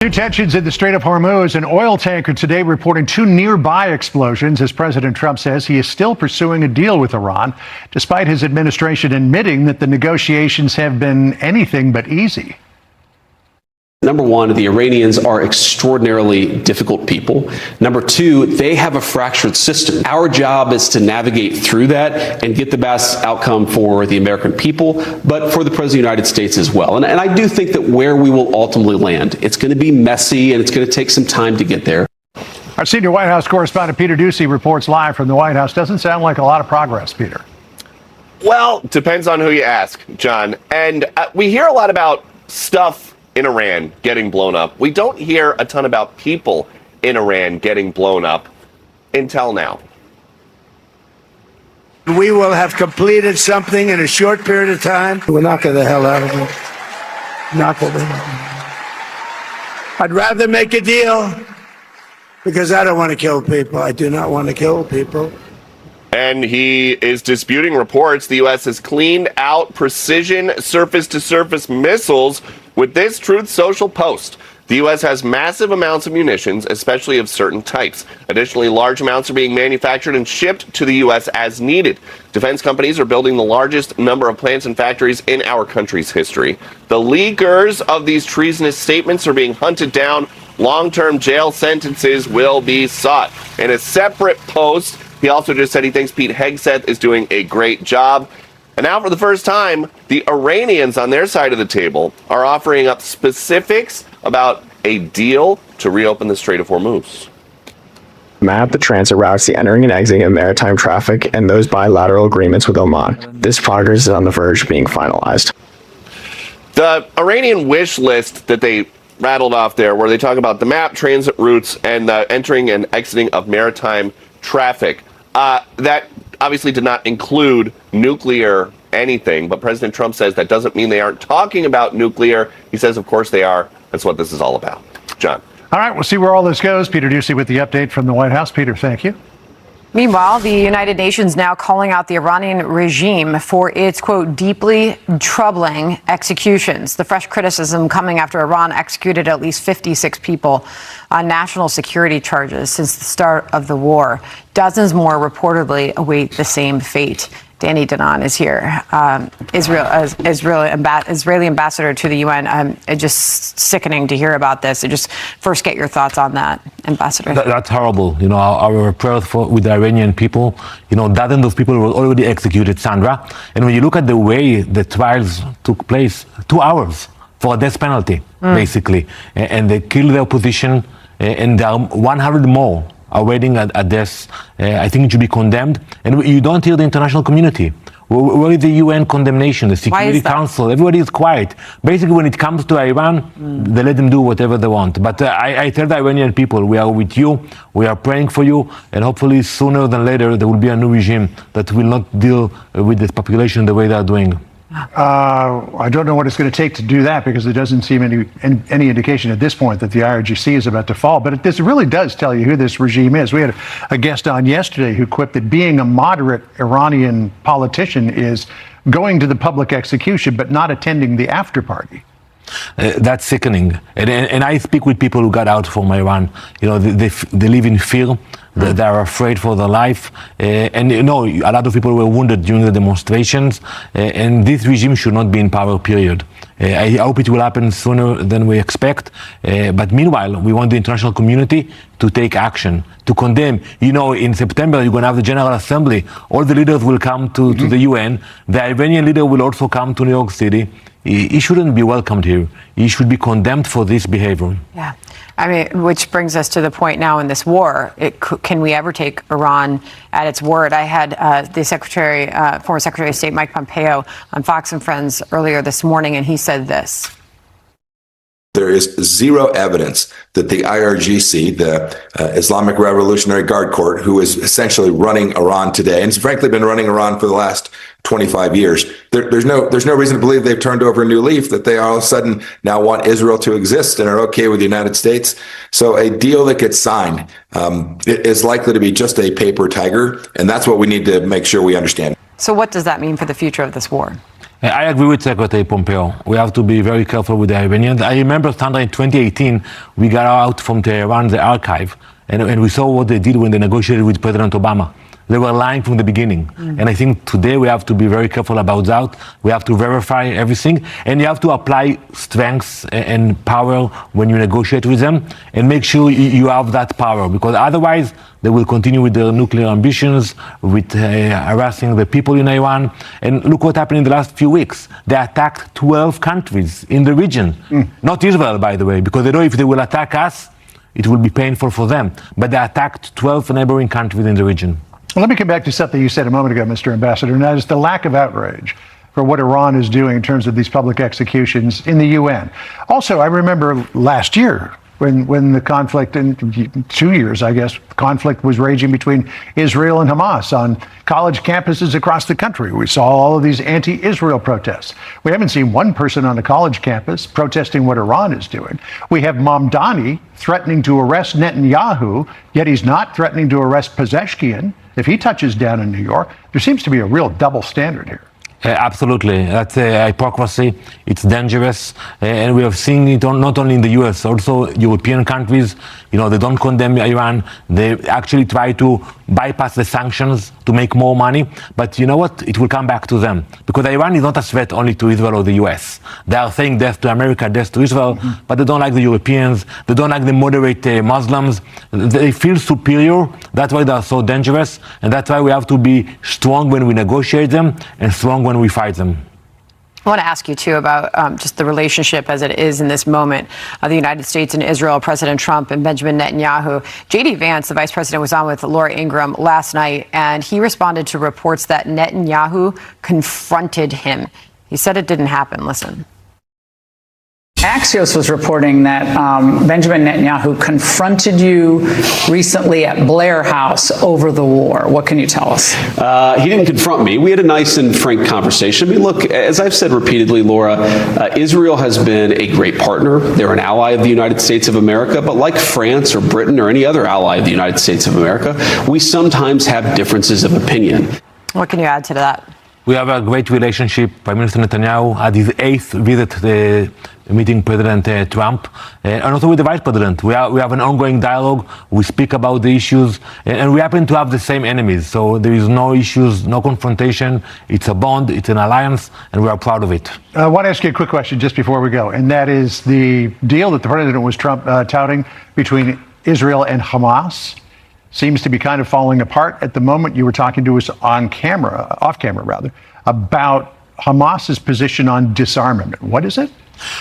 New tensions in the Strait of Hormuz. An oil tanker today reporting 2 nearby explosions as President Trump says he is still pursuing a deal with Iran, despite his administration admitting that the negotiations have been anything but easy. Number one, the Iranians are extraordinarily difficult people. Number two, they have a fractured system. Our job is to navigate through that and get the best outcome for the American people, but for the President of the United States as well. And I do think that where we will ultimately land, it's going to be messy and it's going to take some time to get there. Our senior White House correspondent Peter Doocy reports live from the White House. Doesn't sound like a lot of progress, Peter. Well, depends on who you ask, John. And we hear a lot about stuff in Iran getting blown up. We don't hear a ton about people in Iran getting blown up until now. We will have completed something in a short period of time. We'll knock the hell out of them. Knock it. I'd rather make a deal because I don't want to kill people. I do not want to kill people. And he is disputing reports the U.S. has cleaned out precision surface-to-surface missiles with this Truth Social post. The U.S. has massive amounts of munitions, especially of certain types. Additionally, large amounts are being manufactured and shipped to the U.S. as needed. Defense companies are building the largest number of plants and factories in our country's history. The leakers of these treasonous statements are being hunted down. Long-term jail sentences will be sought. In a separate post, he also just said he thinks Pete Hegseth is doing a great job. And now for the first time, the Iranians on their side of the table are offering up specifics about a deal to reopen the Strait of Hormuz. Map the transit routes, the entering and exiting of maritime traffic, and those bilateral agreements with Oman. This progress is on the verge of being finalized. The Iranian wish list that they rattled off there, where they talk about the map, transit routes, and the entering and exiting of maritime traffic, that obviously did not include nuclear anything, but President Trump says that doesn't mean they aren't talking about nuclear. He says, of course they are. That's what this is all about. John. All right, we'll see where all this goes. Peter Doocy with the update from the White House. Peter, thank you. Meanwhile, the United Nations now calling out the Iranian regime for its, quote, deeply troubling executions. The fresh criticism coming after Iran executed at least 56 people on national security charges since the start of the war. Dozens more reportedly await the same fate. Danny Danon is here, Israeli ambassador to the UN. Just sickening to hear about this. So just first get your thoughts on that, Ambassador. That's horrible. You know, our prayers with the Iranian people, you know, dozens of people were already executed, Sandra. And when you look at the way the trials took place, 2 hours for a death penalty, basically. And they killed the opposition, and there are 100 more are waiting at death. I think it should be condemned. And you don't hear the international community. Where is the UN condemnation, the Security Council? Everybody is quiet. Basically, when it comes to Iran, they let them do whatever they want. But I tell the Iranian people, we are with you, we are praying for you, and hopefully sooner than later there will be a new regime that will not deal with this population the way they are doing. I don't know what it's going to take to do that, because there doesn't seem any indication at this point that the IRGC is about to fall. But this really does tell you who this regime is. We had a guest on yesterday who quipped that being a moderate Iranian politician is going to the public execution but not attending the after party. That's sickening. And I speak with people who got out from Iran. You know, they live in fear. They are afraid for their life. And, you know, a lot of people were wounded during the demonstrations. And this regime should not be in power, period. I hope it will happen sooner than we expect. But meanwhile, we want the international community to take action, to condemn. You know, in September, you're going to have the General Assembly. All the leaders will come to the UN. The Iranian leader will also come to New York City. He shouldn't be welcomed here. He should be condemned for this behavior. Yeah. I mean, which brings us to the point now in this war. Can we ever take Iran at its word? I had the former Secretary of State Mike Pompeo on Fox and Friends earlier this morning, and he said this. There is zero evidence that the IRGC, the Islamic Revolutionary Guard Corps, who is essentially running Iran today, and has frankly been running Iran for the last 25 years, there's no reason to believe they've turned over a new leaf, that they all of a sudden now want Israel to exist and are okay with the United States. So a deal that gets signed is likely to be just a paper tiger, and that's what we need to make sure we understand. So what does that mean for the future of this war? I agree with Secretary Pompeo. We have to be very careful with the Iranians. I remember, Sandra, in 2018, we got out from Tehran the archive, and we saw what they did when they negotiated with President Obama. They were lying from the beginning. And I think today we have to be very careful about that. We have to verify everything, and you have to apply strength and power when you negotiate with them, and make sure you have that power, because otherwise they will continue with their nuclear ambitions, with harassing the people in Iran. And look what happened in the last few weeks. They attacked 12 countries in the region. Not Israel, by the way, because they know if they will attack us, it will be painful for them. But they attacked 12 neighboring countries in the region. Well, let me come back to something you said a moment ago, Mr. Ambassador, and that is the lack of outrage for what Iran is doing in terms of these public executions in the UN. Also, I remember last year when the conflict, in 2 years, I guess, conflict was raging between Israel and Hamas on college campuses across the country. We saw all of these anti-Israel protests. We haven't seen one person on a college campus protesting what Iran is doing. We have Mamdani threatening to arrest Netanyahu, yet he's not threatening to arrest Pezeshkian if he touches down in New York. There seems to be a real double standard here. Absolutely. That's hypocrisy. It's dangerous. And we have seen it not only in the US, also European countries. You know, they don't condemn Iran. They actually try to bypass the sanctions to make more money. But you know what? It will come back to them. Because Iran is not a threat only to Israel or the US. They are saying death to America, death to Israel, but they don't like the Europeans. They don't like the moderate Muslims. They feel superior. That's why they are so dangerous. And that's why we have to be strong when we negotiate them and strong when we fight them. I want to ask you, too, about just the relationship as it is in this moment of the United States and Israel, President Trump and Benjamin Netanyahu. J.D. Vance, the vice president, was on with Laura Ingraham last night, and he responded to reports that Netanyahu confronted him. He said it didn't happen. Listen. Axios was reporting that Benjamin Netanyahu confronted you recently at Blair House over the war. What can you tell us? He didn't confront me. We had a nice and frank conversation. I mean, look, as I've said repeatedly, Laura, Israel has been a great partner. They're an ally of the United States of America. But like France or Britain or any other ally of the United States of America, we sometimes have differences of opinion. What can you add to that? We have a great relationship. Prime Minister Netanyahu had his 8th visit meeting President Trump, and also with the Vice President. We have an ongoing dialogue. We speak about the issues, and we happen to have the same enemies. So there is no issues, no confrontation. It's a bond, it's an alliance, and we are proud of it. I want to ask you a quick question just before we go, and that is the deal that the President was touting between Israel and Hamas seems to be kind of falling apart at the moment. You were talking to us off camera, about Hamas's position on disarmament. What is it?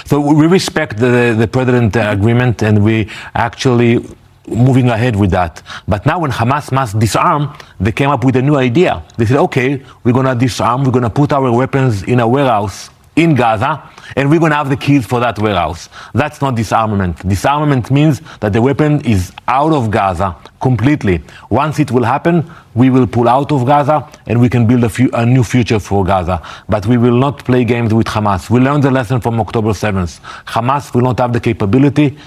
So we respect the President agreement, and we actually moving ahead with that. But now when Hamas must disarm, they came up with a new idea. They said, okay, we're going to disarm, we're going to put our weapons in a warehouse in Gaza, and we're going to have the keys for that warehouse. That's not disarmament. Disarmament means that the weapon is out of Gaza completely. Once it will happen, we will pull out of Gaza and we can build a new future for Gaza. But we will not play games with Hamas. We learned the lesson from October 7th. Hamas will not have the capability